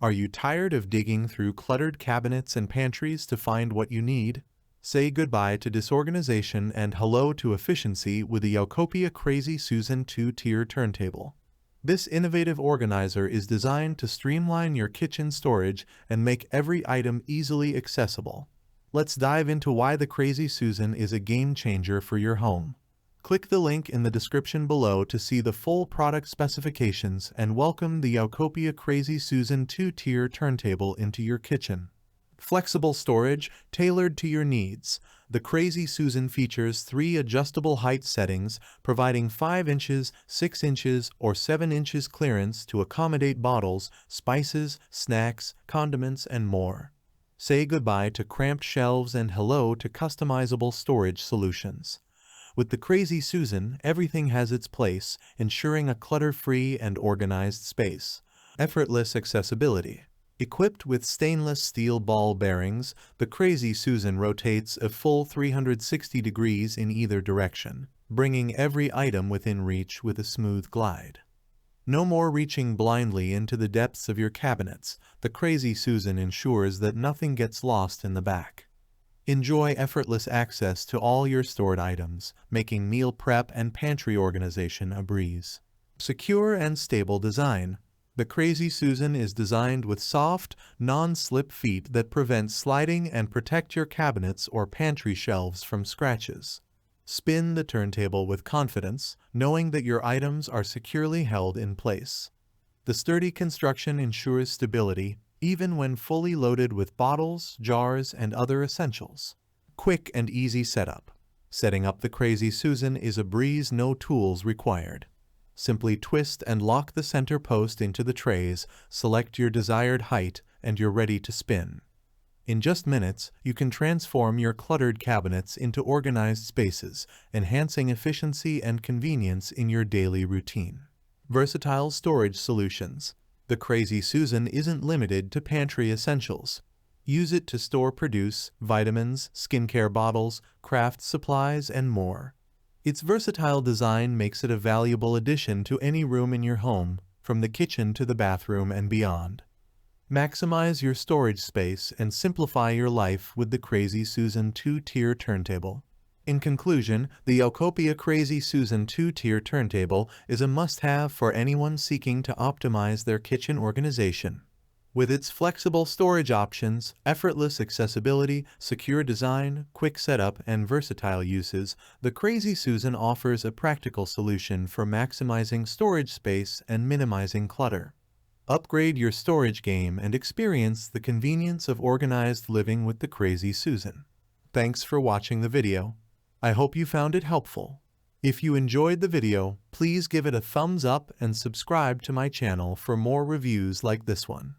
Are you tired of digging through cluttered cabinets and pantries to find what you need? Say goodbye to disorganization and hello to efficiency with the Youcopia Crazy Susan Two-Tier Turntable. This innovative organizer is designed to streamline your kitchen storage and make every item easily accessible. Let's dive into why the Crazy Susan is a game changer for your home. Click the link in the description below to see the full product specifications and welcome the Youcopia Crazy Susan Two-Tier Turntable into your kitchen. Flexible storage tailored to your needs. The Crazy Susan features 3 adjustable height settings, providing 5 inches, 6 inches, or 7 inches clearance to accommodate bottles, spices, snacks, condiments, and more. Say goodbye to cramped shelves and hello to customizable storage solutions. With the Crazy Susan, everything has its place, ensuring a clutter-free and organized space. Effortless accessibility. Equipped with stainless steel ball bearings, the Crazy Susan rotates a full 360 degrees in either direction, bringing every item within reach with a smooth glide. No more reaching blindly into the depths of your cabinets. The Crazy Susan ensures that nothing gets lost in the back. Enjoy effortless access to all your stored items, making meal prep and pantry organization a breeze. Secure and stable design. The Crazy Susan is designed with soft, non-slip feet that prevent sliding and protect your cabinets or pantry shelves from scratches. Spin the turntable with confidence, knowing that your items are securely held in place. The sturdy construction ensures stability, even when fully loaded with bottles, jars, and other essentials. Quick and easy setup. Setting up the Crazy Susan is a breeze, no tools required. Simply twist and lock the center post into the trays, select your desired height, and you're ready to spin. In just minutes, you can transform your cluttered cabinets into organized spaces, enhancing efficiency and convenience in your daily routine. Versatile storage solutions. The Crazy Susan isn't limited to pantry essentials. Use it to store produce, vitamins, skincare bottles, craft supplies, and more. Its versatile design makes it a valuable addition to any room in your home, from the kitchen to the bathroom and beyond. Maximize your storage space and simplify your life with the Crazy Susan Two-Tier Turntable. In conclusion, the Youcopia Crazy Susan Two-Tier Turntable is a must-have for anyone seeking to optimize their kitchen organization. With its flexible storage options, effortless accessibility, secure design, quick setup, and versatile uses, the Crazy Susan offers a practical solution for maximizing storage space and minimizing clutter. Upgrade your storage game and experience the convenience of organized living with the Crazy Susan. Thanks for watching the video. I hope you found it helpful. If you enjoyed the video, please give it a thumbs up and subscribe to my channel for more reviews like this one.